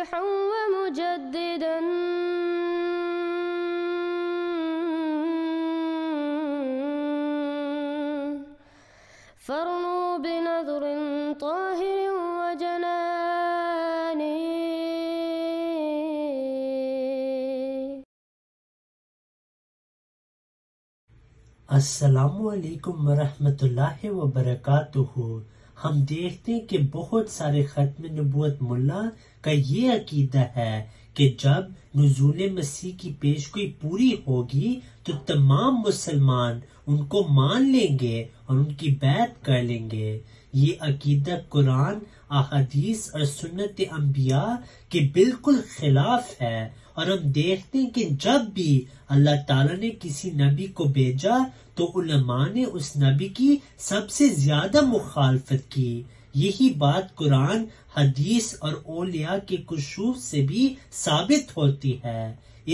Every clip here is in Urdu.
مصلحا ومجددا فارنوا بنظر طاهر وجنان. السلام علیکم ورحمۃ اللہ وبرکاتہ. ہم دیکھتے ہیں کہ بہت سارے ختم نبوت ملا کا یہ عقیدہ ہے کہ جب نزول مسیح کی پیشگوئی پوری ہوگی تو تمام مسلمان ان کو مان لیں گے اور ان کی بیعت کر لیں گے. یہ عقیدہ قرآن، احادیث اور سنت انبیاء کے بالکل خلاف ہے، اور ہم دیکھتے ہیں کہ جب بھی اللہ تعالیٰ نے کسی نبی کو بھیجا تو علماء نے اس نبی کی سب سے زیادہ مخالفت کی. یہی بات قرآن، حدیث اور اولیاء کے کشوف سے بھی ثابت ہوتی ہے.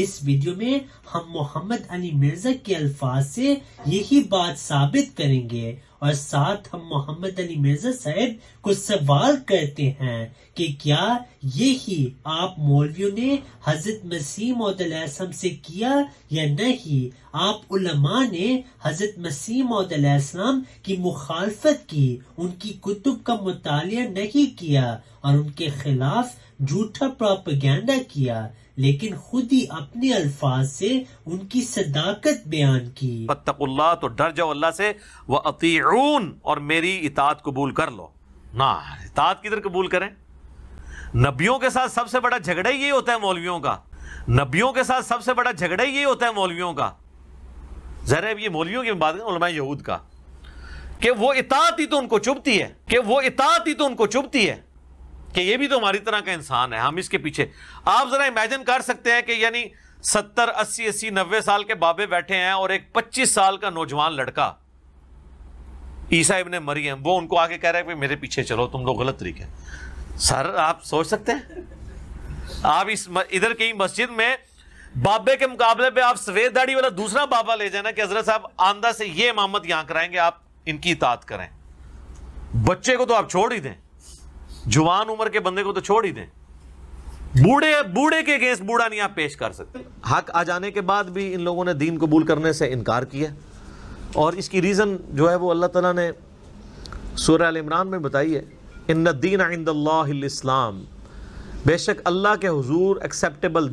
اس ویڈیو میں ہم محمد علی مرزا کے الفاظ سے یہی بات ثابت کریں گے، اور ساتھ ہم محمد علی مرزا صاحب کو سوال کرتے ہیں کہ کیا یہی آپ مولویوں نے حضرت مسیح موعود علیہ السلام سے کیا یا نہیں؟ آپ علماء نے حضرت مسیح موعود علیہ السلام کی مخالفت کی، ان کی کتب کا مطالعہ نہیں کیا اور ان کے خلاف جھوٹا پروپیگنڈا کیا، لیکن خود ہی اپنے الفاظ سے ان کی صداقت بیان کی. فاتقوا اللہ، تو ڈر جاؤ اللہ سے، وَأَطِيعُونَ، اور میری اطاعت قبول کر لو. نہ اطاعت کدھر قبول کریں؟ نبیوں کے ساتھ سب سے بڑا جھگڑا ہی یہی ہوتا ہے مولویوں کا. نبیوں کے ساتھ سب سے بڑا جھگڑا ہی یہی ہوتا ہے مولویوں کا. ظاہر ہے یہ مولویوں کی بات ہے، علماء یہود کا، کہ وہ اطاعت ہی تو ان کو چبھتی ہے، کہ یہ بھی تو ہماری طرح کا انسان ہے، ہم اس کے پیچھے. آپ ذرا امیجن کر سکتے ہیں کہ یعنی 70 80 90 سال کے بابے بیٹھے ہیں اور ایک 25 سال کا نوجوان لڑکا عیسیٰ ابن مریم، وہ ان کو آگے کہہ رہا ہے کہ میرے پیچھے چلو، تم لوگ غلط طریقے. سر آپ سوچ سکتے ہیں؟ آپ اس ادھر کی مسجد میں بابے کے مقابلے پہ آپ سفید داڑھی والا دوسرا بابا لے جائیں نا کہ حضرت صاحب آندہ سے یہ امامت یہاں کرائیں گے، آپ ان کی اطاعت کریں. بچے کو تو آپ چھوڑ ہی دیں، جوان عمر کے بندے کو تو چھوڑ ہی دیں، بوڑھے کے اگینسٹ بوڑھا نہیں آپ پیش کر سکتے. حق آ جانے کے بعد بھی ان لوگوں نے دین قبول کرنے سے انکار کیا، اور اس کی ریزن جو ہے وہ اللہ تعالیٰ نے سورہ ال عمران میں بتائی ہے. ان الدین عند اللہ الاسلام، بے شک اللہ کے حضور ایکسیپٹیبل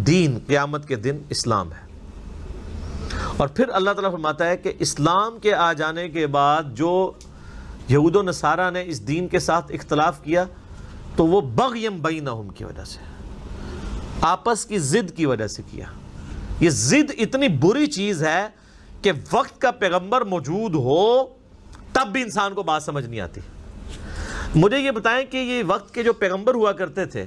دین قیامت کے دن اسلام ہے. اور پھر اللہ تعالیٰ فرماتا ہے کہ اسلام کے آ جانے کے بعد جو یہود و نصارہ نے اس دین کے ساتھ اختلاف کیا تو وہ بغیم بینہم کی وجہ سے، آپس کی ضد کی وجہ سے کیا. یہ ضد اتنی بری چیز ہے کہ وقت کا پیغمبر موجود ہو تب بھی انسان کو بات سمجھ نہیں آتی. مجھے یہ بتائیں کہ یہ وقت کے جو پیغمبر ہوا کرتے تھے،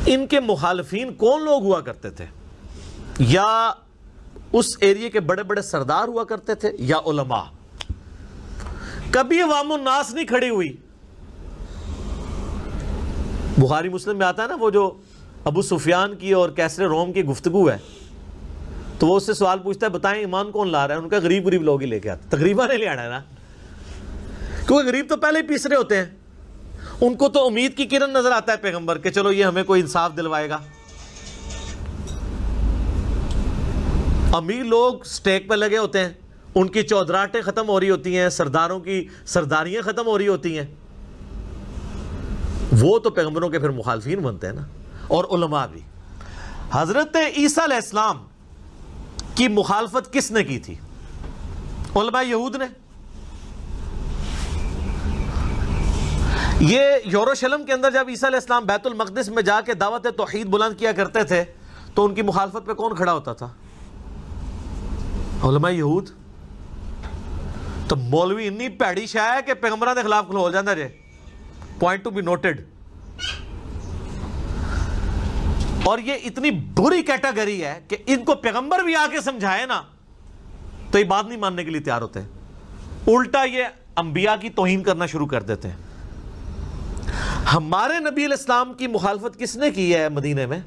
ان کے مخالفین کون لوگ ہوا کرتے تھے؟ یا اس ایریے کے بڑے بڑے سردار ہوا کرتے تھے یا علماء؟ کبھی عوام الناس نہیں کھڑی ہوئی. بخاری مسلم میں آتا ہے نا وہ جو ابو سفیان کی اور کیسر روم کی گفتگو ہے، تو وہ اس سے سوال پوچھتا ہے بتائیں ایمان کون لا رہا ہے؟ ان کا غریب لوگ ہی لے کے آتے، تقریبا نہیں لے آنا ہے نا، کیونکہ غریب تو پہلے ہی پیس رہے ہوتے ہیں. ان کو تو امید کی کرن نظر آتا ہے پیغمبر کہ چلو یہ ہمیں کوئی انصاف دلوائے گا. امیر لوگ سٹیک پہ لگے ہوتے ہیں، ان کی چودراہٹیں ختم ہو رہی ہوتی ہیں، سرداروں کی سرداریاں ختم ہو رہی ہوتی ہیں. وہ تو پیغمبروں کے پھر مخالفین بنتے ہیں نا، اور علماء بھی. حضرت عیسیٰ علیہ السلام کی مخالفت کس نے کی تھی؟ علماء یہود نے. یہ یروشلم کے اندر جب عیسیٰ علیہ السلام بیت المقدس میں جا کے دعوت توحید بلند کیا کرتے تھے تو ان کی مخالفت پہ کون کھڑا ہوتا تھا؟ علماء یہود. تو مولوی اتنی پیڑی شاہ ہے کہ پیغمبروں کے خلاف کھلو جاتا جے. Point to be noted. اور یہ اتنی بری کیٹیگری ہے کہ ان کو پیغمبر بھی آ کے سمجھائے نا تو یہ بات نہیں ماننے کے لیے تیار ہوتے ہیں، الٹا یہ انبیاء کی توہین کرنا شروع کر دیتے ہیں. ہمارے نبی علیہ السلام کی مخالفت کس نے کی ہے مدینے میں؟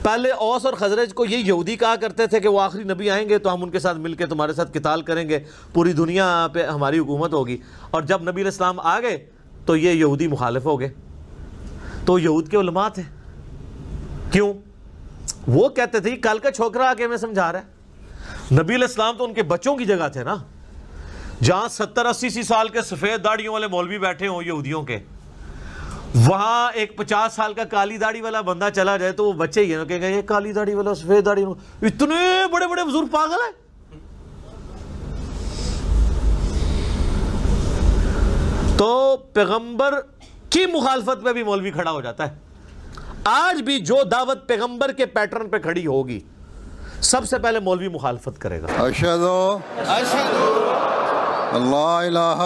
پہلے اوس اور خزرج کو یہ یہودی کہا کرتے تھے کہ وہ آخری نبی آئیں گے تو ہم ان کے ساتھ مل کے تمہارے ساتھ قتال کریں گے، پوری دنیا پہ ہماری حکومت ہوگی. اور جب نبی علیہ السلام آ گئے تو یہ یہودی مخالف ہو گئے. تو یہود کے علماء تھے. کیوں؟ وہ کہتے تھے کل کا چھوکرا آ کے ہمیں سمجھا رہا ہے. نبی علیہ السلام تو ان کے بچوں کی جگہ تھے نا. جہاں 70-80 سال کے سفید داڑھیوں والے مولوی بیٹھے ہوں یہودیوں کے, وہاں ایک 50 سال کا کالی داڑھی والا بندہ چلا جائے تو وہ بچے ہی ہیں, کہیں گے یہ کالی داڑھی والا سفید داڑھی, اتنے بڑے بڑے بزرگ پاگل ہیں. تو پیغمبر کی مخالفت پہ بھی مولوی کھڑا ہو جاتا ہے. آج بھی جو دعوت پیغمبر کے پیٹرن پہ کھڑی ہوگی سب سے پہلے مولوی مخالفت کرے گا. اشہدو اللہ الہ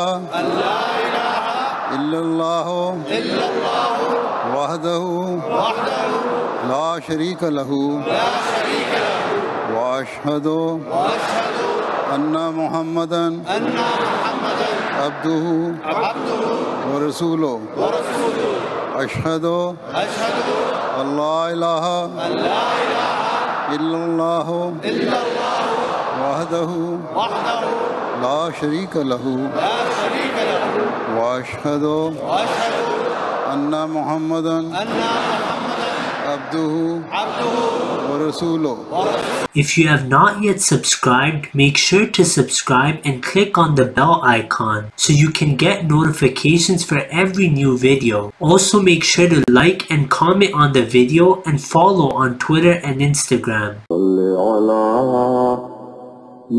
الا اللہ وحدہ لا شریک لہ واشہد ان محمدا عبدہ ورسولہ. اشہد اللہ الہ الا اللہ وحدہ لا شریک لہ واشہد ان محمدا عبدہ ورسولہ. If you have not yet subscribed, make sure to subscribe and click on the bell icon so you can get notifications for every new video. Also make sure to like and comment on the video and follow on Twitter and Instagram. صلی علی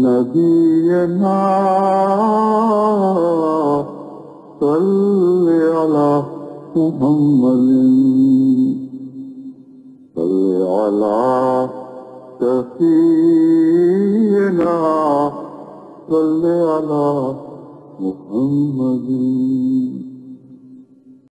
نبینا صلی علی محمد صلی علی سفینا صلی علی محمد.